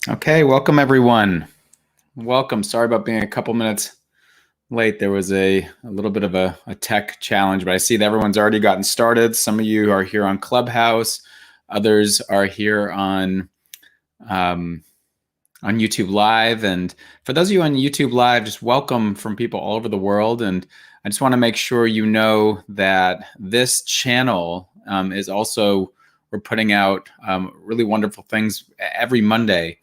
Okay, welcome everyone. Welcome. Sorry about being a couple minutes late. There was a little bit of a tech challenge, but I see that everyone's already gotten started. Some of you are here on Clubhouse. Others are here on YouTube Live. And for those of you on YouTube Live, just welcome from people all over the world. And I just want to make sure you know that this channel is also, we're putting out really wonderful things every Monday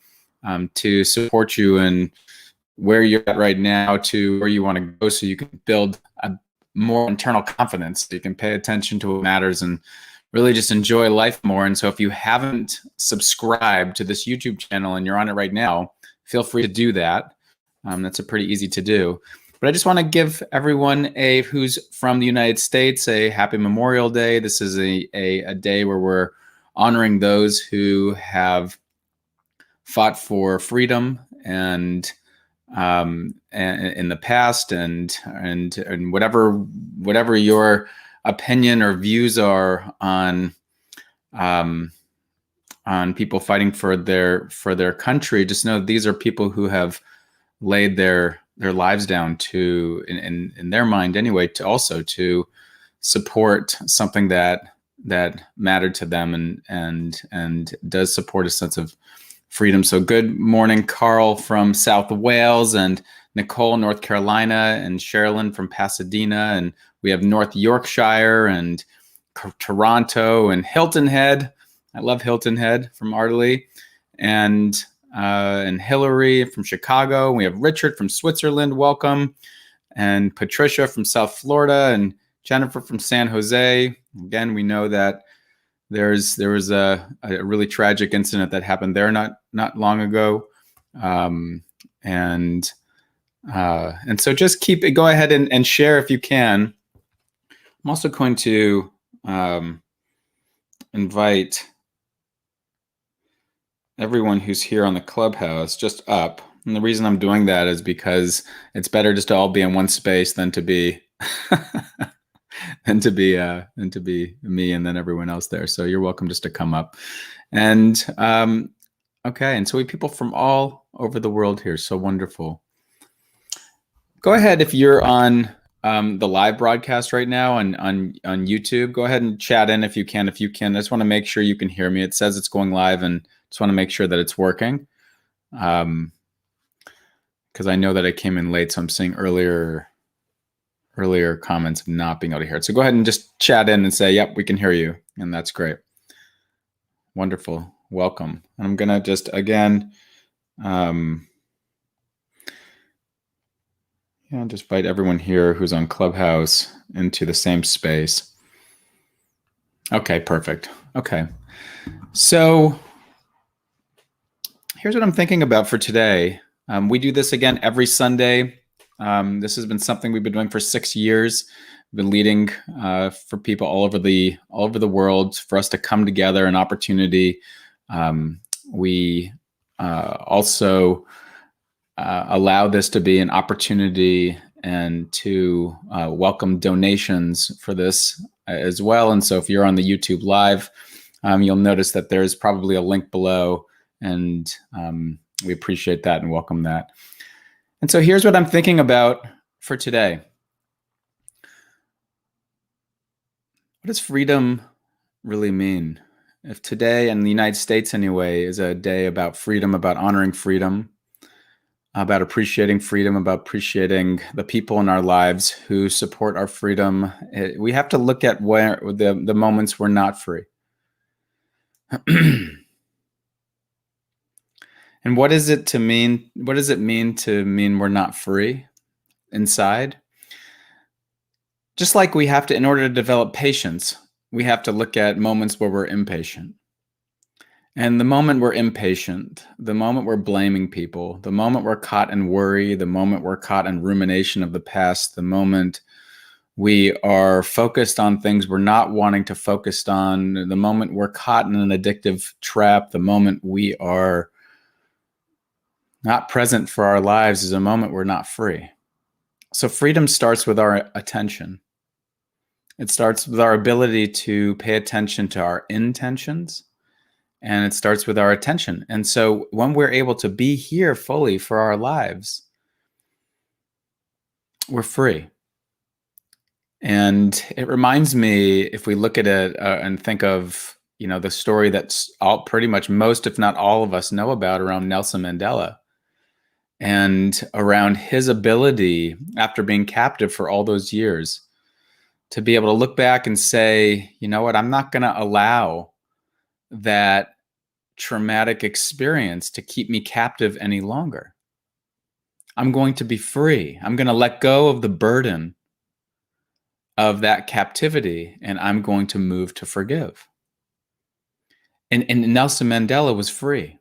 to support you in where you're at right now to where you want to go, so you can build a more internal confidence, so you can pay attention to what matters and really just enjoy life more. And so if you haven't subscribed to this YouTube channel and you're on it right now, feel free to do that. That's a pretty easy to do. But I just want to give everyone who's from the United States a happy Memorial Day. This is a day where we're honoring those who have fought for freedom and in the past, and whatever your opinion or views are on people fighting for their country, just know these are people who have laid their lives down to, in their mind anyway, to also to support something that mattered to them and does support a sense of freedom. So good morning, Carl from South Wales, and Nicole, North Carolina, and Sherilyn from Pasadena, and we have North Yorkshire and Toronto and Hilton Head. I love Hilton Head from Ardley, and Hillary from Chicago. We have Richard from Switzerland, welcome, and Patricia from South Florida, and Jennifer from San Jose. Again, we know that there was a really tragic incident that happened there not long ago, and so just go ahead and share if you can. I'm also going to invite everyone who's here on the Clubhouse just up, and the reason I'm doing that is because it's better just to all be in one space than to be and to be me and then everyone else there. So you're welcome just to come up. And okay, and so we have people from all over the world here. So wonderful. Go ahead, if you're on the live broadcast right now on YouTube, go ahead and chat in if you can. I just want to make sure you can hear me. It says it's going live, and just want to make sure that it's working. Because I know that I came in late, so I'm seeing earlier comments of not being able to hear it. So go ahead and just chat in and say, yep, we can hear you. And that's great. Wonderful. Welcome. And I'm going to just, again, just invite everyone here who's on Clubhouse into the same space. Okay, perfect. Okay. So here's what I'm thinking about for today. We do this again every Sunday. This has been something we've been doing for 6 years. We've been leading for people all over the world, for us to come together, an opportunity. We also allow this to be an opportunity and to welcome donations for this as well. And so if you're on the YouTube Live, you'll notice that there's probably a link below, and we appreciate that and welcome that. And so here's what I'm thinking about for today. What does freedom really mean? If today, in the United States anyway, is a day about freedom, about honoring freedom, about appreciating freedom, about appreciating the people in our lives who support our freedom, we have to look at where the moments we're not free. And what does it mean to mean we're not free inside? Just like we have to, in order to develop patience, we have to look at moments where we're impatient. And the moment we're impatient, the moment we're blaming people, the moment we're caught in worry, the moment we're caught in rumination of the past, the moment we are focused on things we're not wanting to focus on, the moment we're caught in an addictive trap, the moment we are not present for our lives is a moment we're not free. So freedom starts with our attention. It starts with our ability to pay attention to our intentions And it starts with our attention. And so when we're able to be here fully for our lives, we're free. And it reminds me, if we look at it and think of, the story that's all pretty much most, if not all of us know about around Nelson Mandela and around his ability after being captive for all those years to be able to look back and say, you know what, I'm not going to allow that traumatic experience to keep me captive any longer. I'm going to be free. I'm going to let go of the burden of that captivity, and I'm going to move to forgive. And Nelson Mandela was free.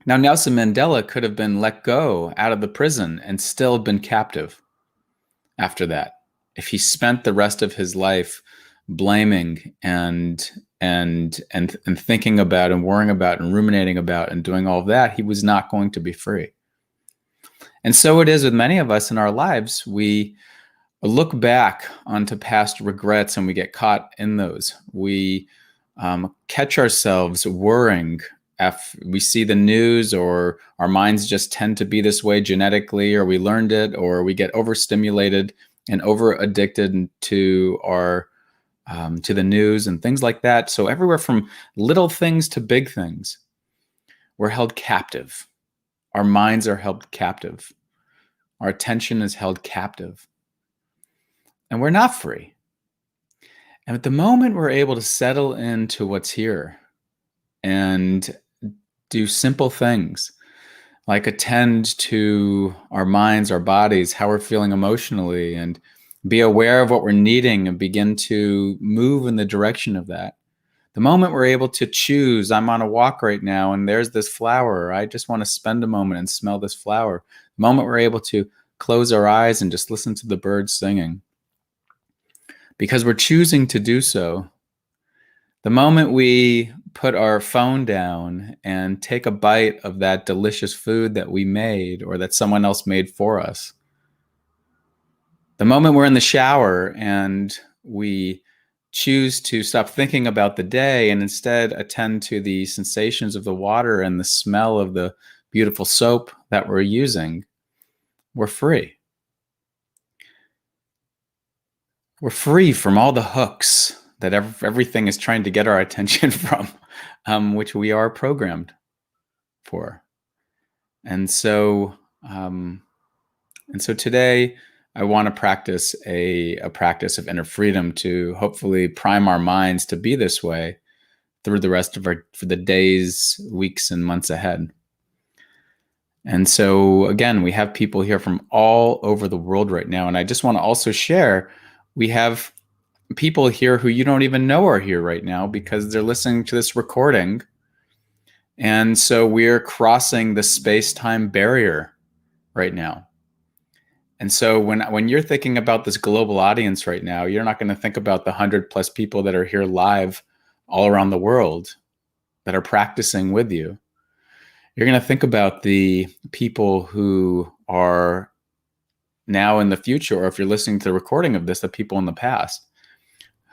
Now, Nelson Mandela could have been let go out of the prison and still been captive after that. If he spent the rest of his life blaming and thinking about and worrying about and ruminating about and doing all of that, he was not going to be free. And so it is with many of us in our lives. We look back onto past regrets and we get caught in those. We catch ourselves worrying if we see the news, or our minds just tend to be this way genetically, or we learned it, or we get overstimulated and over addicted to our to the news and things like that. So everywhere from little things to big things, we're held captive. Our minds are held captive. Our attention is held captive. And we're not free. And at the moment we're able to settle into what's here and do simple things like attend to our minds, our bodies, how we're feeling emotionally, and be aware of what we're needing and begin to move in the direction of that. The moment we're able to choose, I'm on a walk right now and there's this flower, I just want to spend a moment and smell this flower. The moment we're able to close our eyes and just listen to the birds singing, because we're choosing to do so. The moment we put our phone down and take a bite of that delicious food that we made or that someone else made for us. The moment we're in the shower and we choose to stop thinking about the day and instead attend to the sensations of the water and the smell of the beautiful soap that we're using, we're free. We're free from all the hooks that everything is trying to get our attention from, which we are programmed for. And so today I want to practice a practice of inner freedom to hopefully prime our minds to be this way through the rest of for the days, weeks, and months ahead. And so again, we have people here from all over the world right now. And I just want to also share, we have people here who you don't even know are here right now because they're listening to this recording. And so we're crossing the space-time barrier right now. And so when you're thinking about this global audience right now, you're not going to think about the 100+ people that are here live all around the world that are practicing with you. You're going to think about the people who are now in the future, or if you're listening to the recording of this, the people in the past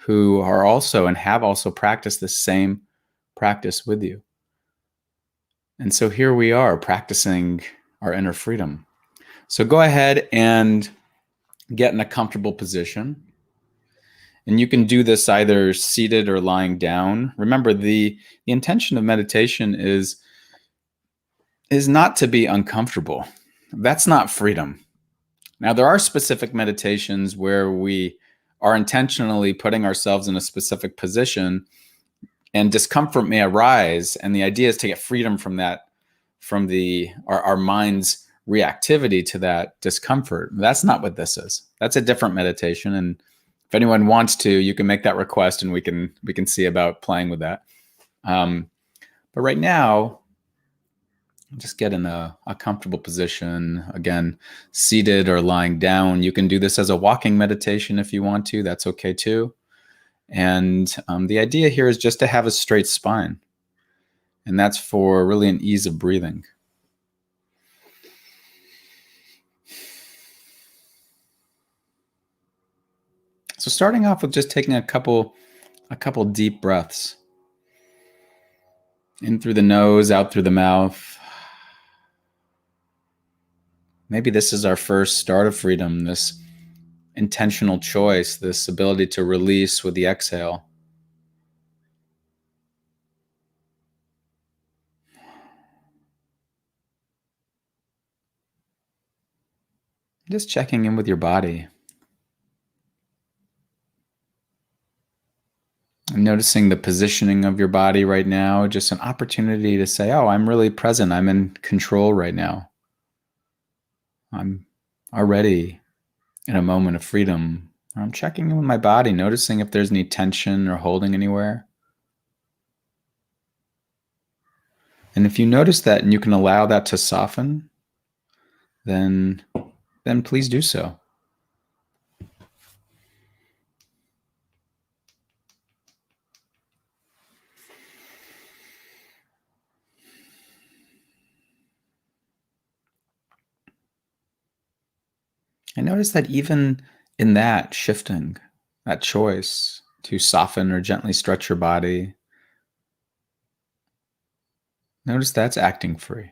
who are also and have also practiced the same practice with you. And so here we are practicing our inner freedom. So go ahead and get in a comfortable position. And you can do this either seated or lying down. Remember, the intention of meditation is not to be uncomfortable. That's not freedom. Now, there are specific meditations where we are intentionally putting ourselves in a specific position and discomfort may arise. And the idea is to get freedom from that, from our mind's reactivity to that discomfort. That's not what this is. That's a different meditation. And if anyone wants to, you can make that request and we can see about playing with that. But right now, just get in a comfortable position. Again, seated or lying down. You can do this as a walking meditation if you want to. That's okay too. And the idea here is just to have a straight spine. And that's for really an ease of breathing. So starting off with just taking a couple deep breaths. In through the nose, out through the mouth. Maybe this is our first start of freedom, this intentional choice, this ability to release with the exhale. Just checking in with your body. And noticing the positioning of your body right now, just an opportunity to say, oh, I'm really present. I'm in control right now. I'm already in a moment of freedom. I'm checking in with my body, noticing if there's any tension or holding anywhere. And if you notice that and you can allow that to soften, then please do so. I notice that even in that shifting, that choice to soften or gently stretch your body, notice that's acting free.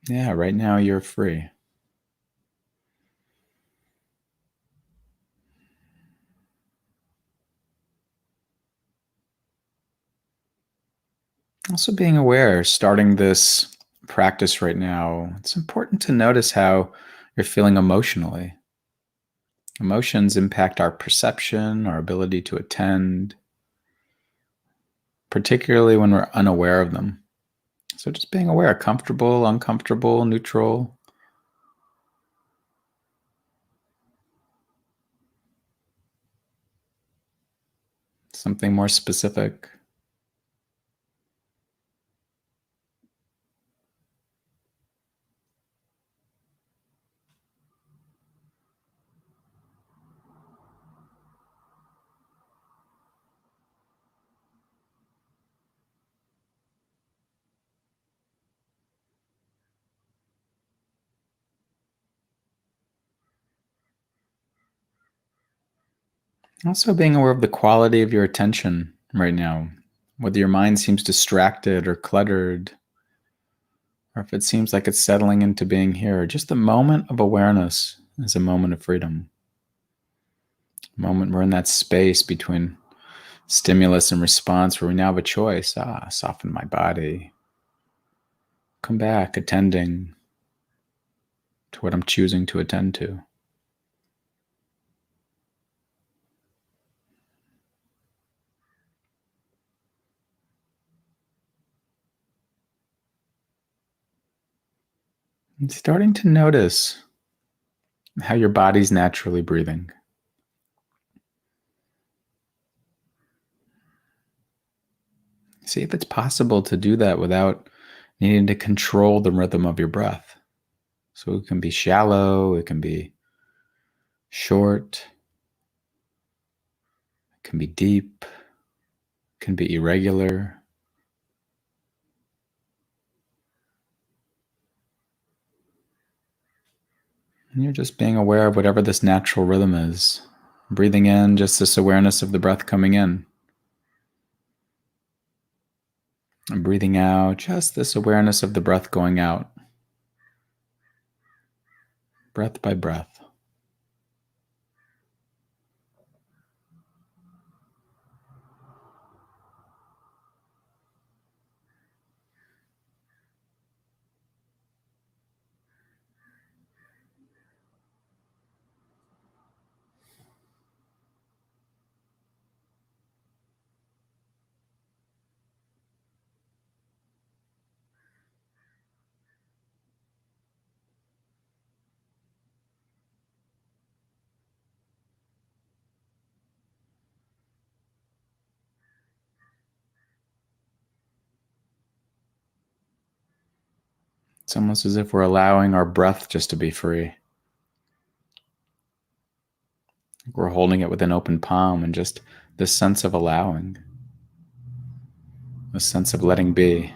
Yeah, right now you're free. Also, being aware, starting this practice right now, it's important to notice how you're feeling emotionally. Emotions impact our perception, our ability to attend, particularly when we're unaware of them. So, just being aware, comfortable, uncomfortable, neutral, something more specific. Also, being aware of the quality of your attention right now, whether your mind seems distracted or cluttered, or if it seems like it's settling into being here. Just the moment of awareness is a moment of freedom. A moment we're in that space between stimulus and response where we now have a choice. Soften my body. Come back, attending to what I'm choosing to attend to. And starting to notice how your body's naturally breathing. See if it's possible to do that without needing to control the rhythm of your breath. So it can be shallow, it can be short, it can be deep, it can be irregular. And you're just being aware of whatever this natural rhythm is. Breathing in, just this awareness of the breath coming in. And breathing out, just this awareness of the breath going out. Breath by breath. It's almost as if we're allowing our breath just to be free. We're holding it with an open palm and just this sense of allowing, this sense of letting be.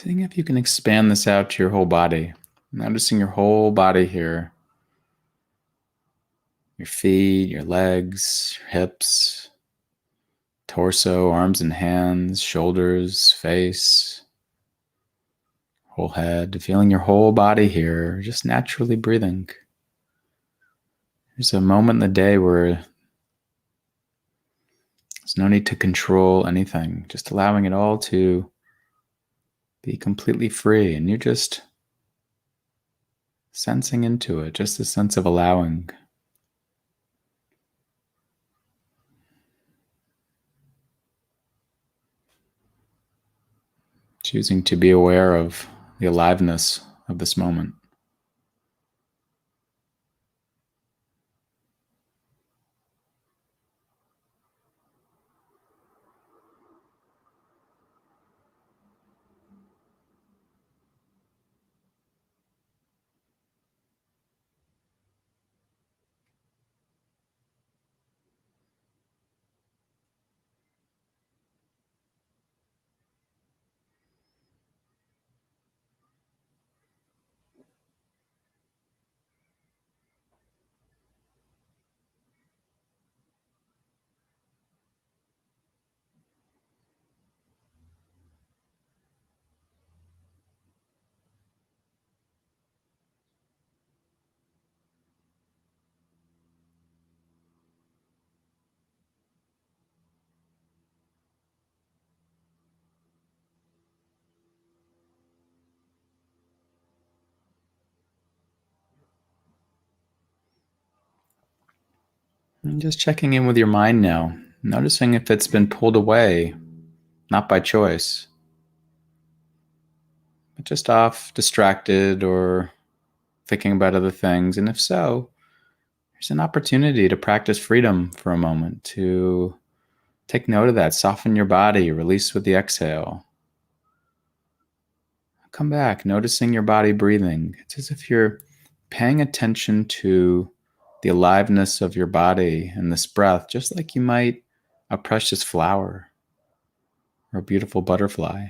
Seeing if you can expand this out to your whole body. Noticing your whole body here. Your feet, your legs, your hips, torso, arms and hands, shoulders, face, whole head. Feeling your whole body here, just naturally breathing. There's a moment in the day where there's no need to control anything, just allowing it all to be completely free. And you're just sensing into it, just a sense of allowing. Choosing to be aware of the aliveness of this moment. And just checking in with your mind now, noticing if it's been pulled away, not by choice, but just off, distracted, or thinking about other things. And if so, there's an opportunity to practice freedom for a moment, to take note of that, soften your body, release with the exhale. Come back, noticing your body breathing. It's as if you're paying attention to the aliveness of your body and this breath, just like you might a precious flower or a beautiful butterfly.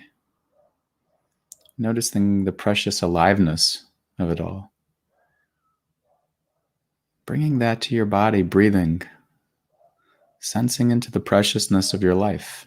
Noticing the precious aliveness of it all. Bringing that to your body, breathing, sensing into the preciousness of your life.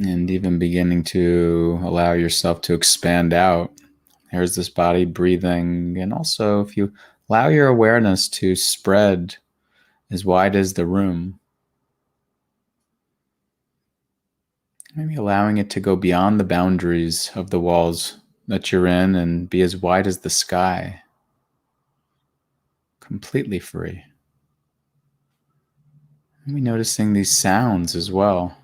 And even beginning to allow yourself to expand out. Here's this body breathing. And also, if you allow your awareness to spread as wide as the room, maybe allowing it to go beyond the boundaries of the walls that you're in and be as wide as the sky, completely free. Maybe noticing these sounds as well.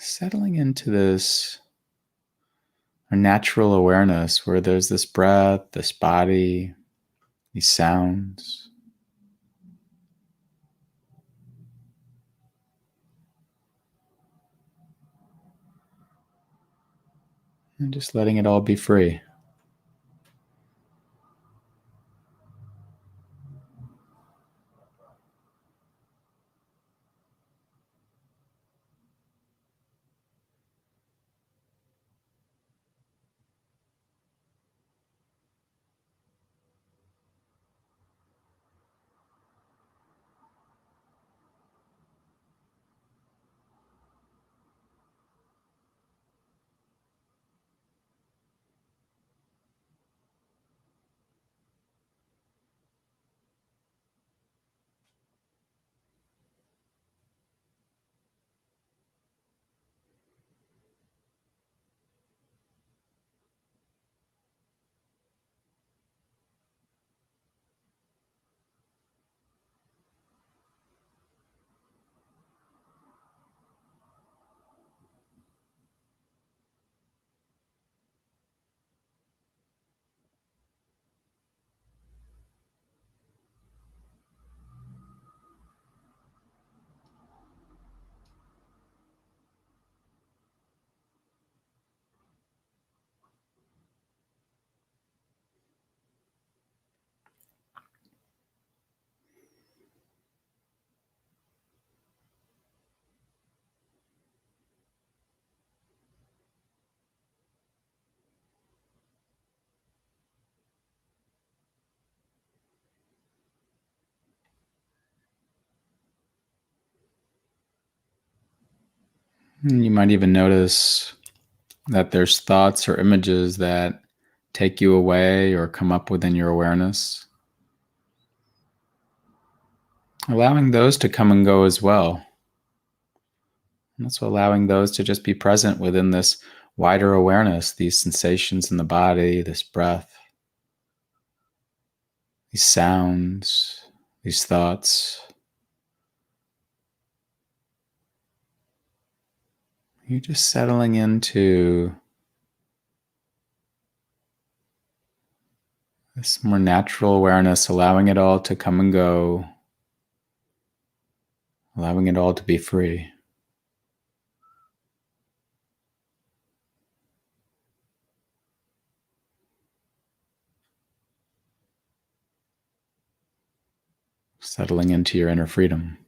Settling into this our natural awareness where there's this breath, this body, these sounds. And just letting it all be free. And you might even notice that there's thoughts or images that take you away or come up within your awareness. Allowing those to come and go as well. And also allowing those to just be present within this wider awareness, these sensations in the body, this breath, these sounds, these thoughts. You're just settling into this more natural awareness, allowing it all to come and go, allowing it all to be free. Settling into your inner freedom.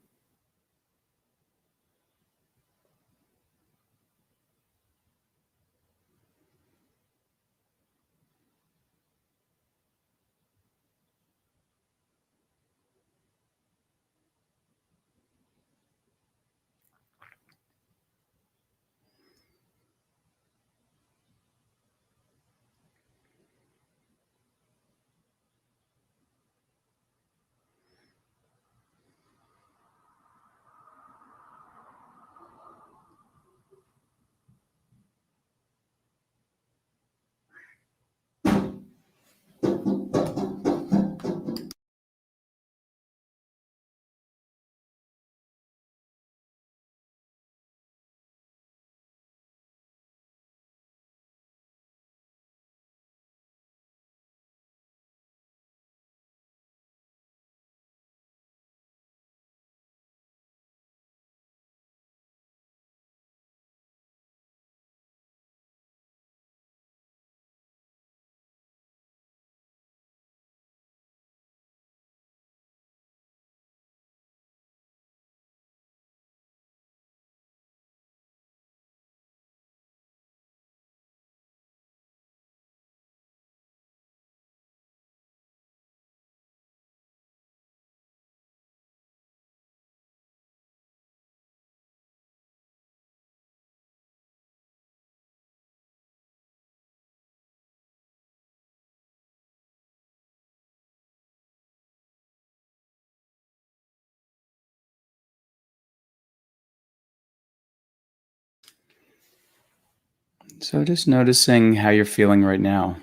So just noticing how you're feeling right now.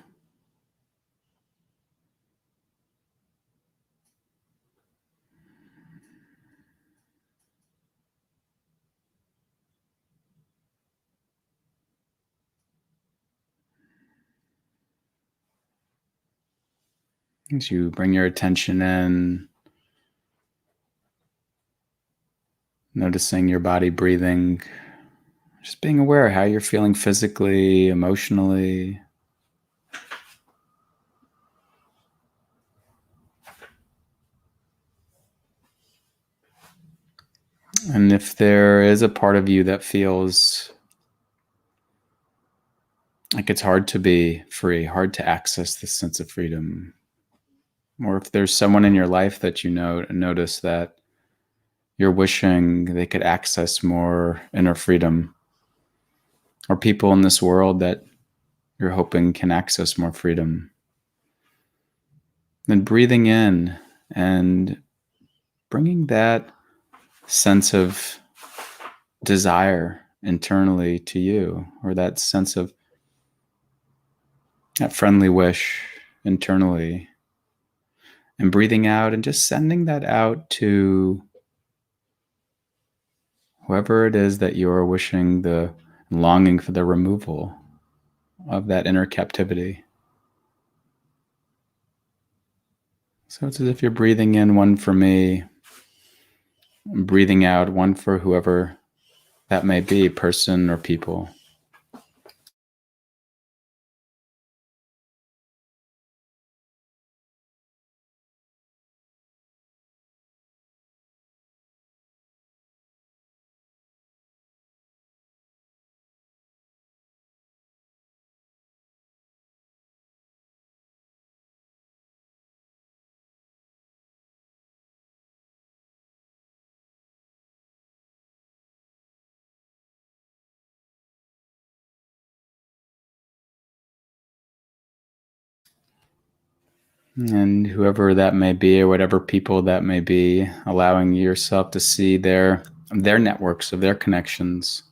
As you bring your attention in, noticing your body breathing, just being aware how you're feeling physically, emotionally. And if there is a part of you that feels like it's hard to be free, hard to access this sense of freedom, or if there's someone in your life that you know notice that you're wishing they could access more inner freedom, or people in this world that you're hoping can access more freedom, then breathing in and bringing that sense of desire internally to you, or that sense of that friendly wish internally, and breathing out and just sending that out to whoever it is that you're wishing the longing for the removal of that inner captivity. So it's as if you're breathing in one for me, breathing out one for whoever that may be, person or people. And whoever that may be, or whatever people that may be, allowing yourself to see their networks of their connections,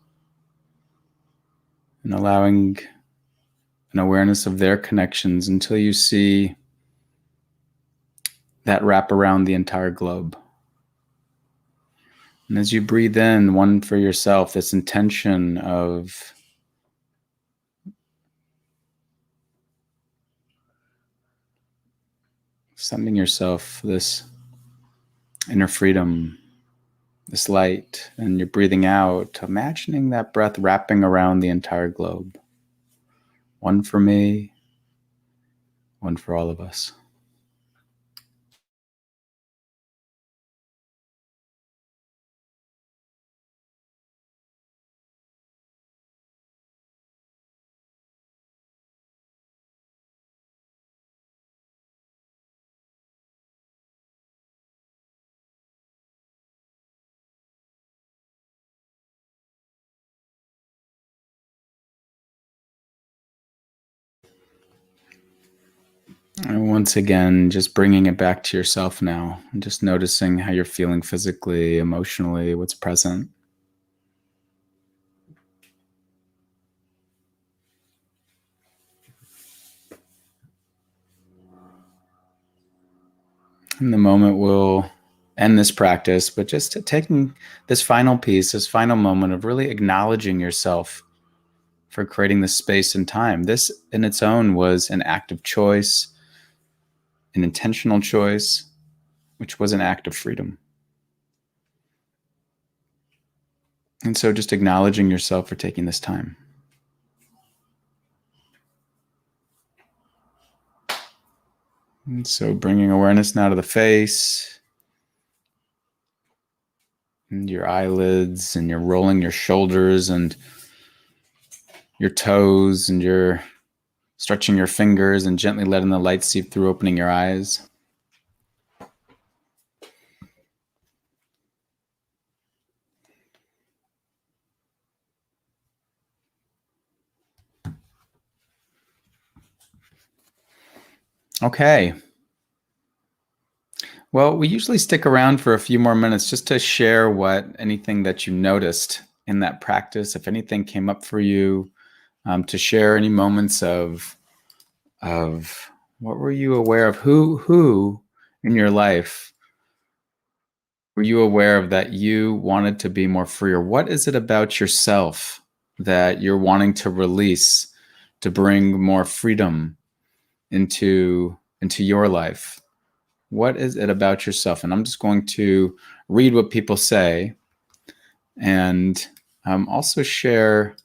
and allowing an awareness of their connections until you see that wrap around the entire globe. And as you breathe in, one for yourself, this intention of sending yourself this inner freedom, this light, and you're breathing out, imagining that breath wrapping around the entire globe. One for me, one for all of us. And once again, just bringing it back to yourself now, and just noticing how you're feeling physically, emotionally, what's present. In the moment, we'll end this practice, but just taking this final piece, this final moment of really acknowledging yourself for creating this space and time. This in its own was an act of choice, an intentional choice, which was an act of freedom. And so just acknowledging yourself for taking this time. And so bringing awareness now to the face and your eyelids, and you're rolling your shoulders and your toes, and you're stretching your fingers and gently letting the light seep through, opening your eyes. Okay. Well, we usually stick around for a few more minutes just to share anything that you noticed in that practice, if anything came up for you, to share any moments of what were you aware of, who in your life were you aware of that you wanted to be more free, or what is it about yourself that you're wanting to release to bring more freedom into your life? What is it about yourself? And I'm just going to read what people say, and also share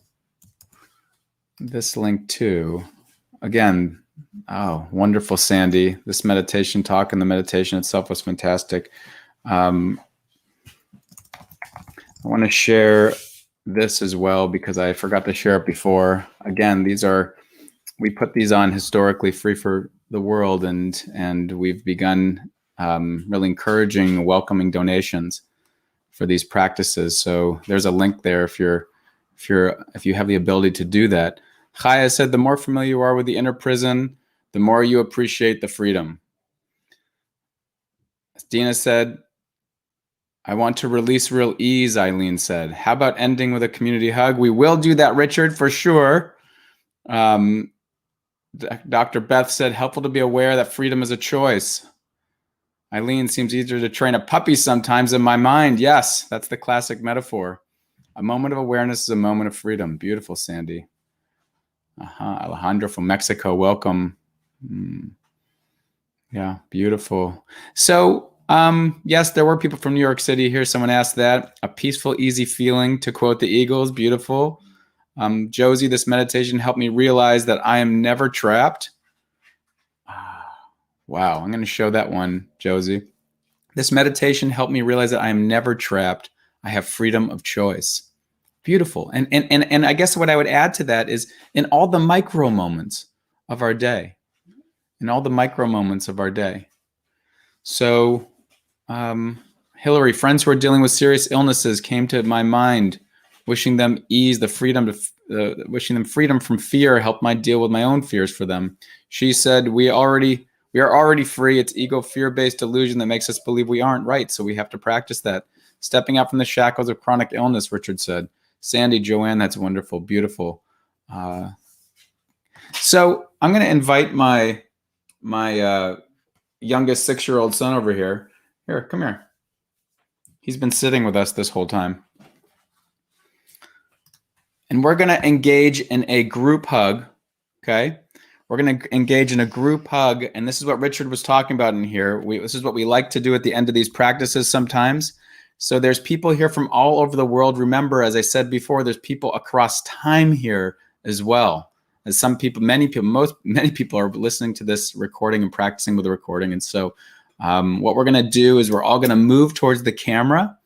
this link too. Again, oh, wonderful, Sandy. This meditation talk and the meditation itself was fantastic. I want to share this as well because I forgot to share it before. Again, we put these on historically free for the world, and we've begun really encouraging, welcoming donations for these practices. So there's a link there if you have the ability to do that. Chaya said, the more familiar you are with the inner prison, the more you appreciate the freedom. Dina said, I want to release real ease, Eileen said. How about ending with a community hug? We will do that, Richard, for sure. Dr. Beth said, helpful to be aware that freedom is a choice. Eileen, seems easier to train a puppy sometimes in my mind. Yes, that's the classic metaphor. A moment of awareness is a moment of freedom. Beautiful, Sandy. Alejandro from Mexico, welcome. Yeah, beautiful. So, yes, there were people from New York City here. Someone asked that. A peaceful, easy feeling, to quote the Eagles. Beautiful. Josie, this meditation helped me realize that I am never trapped. Wow, I'm going to show that one, Josie. This meditation helped me realize that I am never trapped. I have freedom of choice. Beautiful. And I guess what I would add to that is in all the micro moments of our day, So, Hillary, friends who are dealing with serious illnesses came to my mind, wishing them ease, wishing them freedom from fear, helped my deal with my own fears for them. She said, we already We are already free. It's ego, fear-based delusion that makes us believe we aren't right. So we have to practice that. Stepping out from the shackles of chronic illness, Richard said. Sandy, Joanne, that's wonderful. Beautiful. So I'm going to invite my youngest 6-year-old son over here. Here, come here. He's been sitting with us this whole time. And we're going to engage in a group hug, okay? We're going to engage in a group hug, and this is what Richard was talking about in here. This is what we like to do at the end of these practices sometimes. So there's people here from all over the world. Remember, as I said before, there's people across time here as well. As some people, many people are listening to this recording and practicing with the recording. And so what we're going to do is we're all going to move towards the camera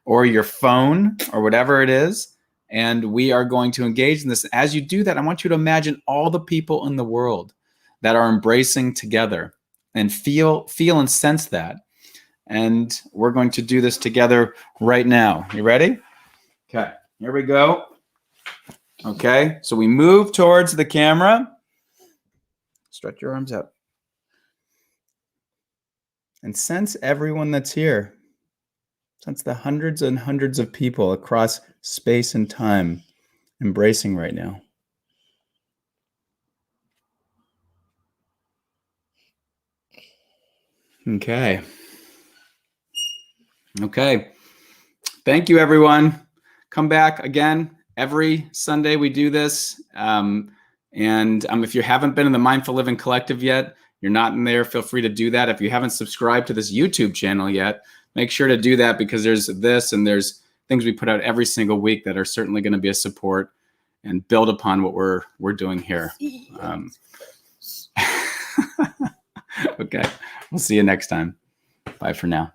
or your phone or whatever it is. And we are going to engage in this. As you do that, I want you to imagine all the people in the world that are embracing together and feel and sense that. And we're going to do this together right now. You ready? Okay, here we go. Okay, so we move towards the camera. Stretch your arms out. And sense everyone that's here. Sense the hundreds and hundreds of people across space and time embracing right now. Okay. Okay. Thank you, everyone. Come back again. Every Sunday we do this. If you haven't been in the Mindful Living Collective yet, you're not in there, feel free to do that. If you haven't subscribed to this YouTube channel yet, make sure to do that, because there's this and there's things we put out every single week that are certainly going to be a support and build upon what we're doing here. Okay, we'll see you next time. Bye for now.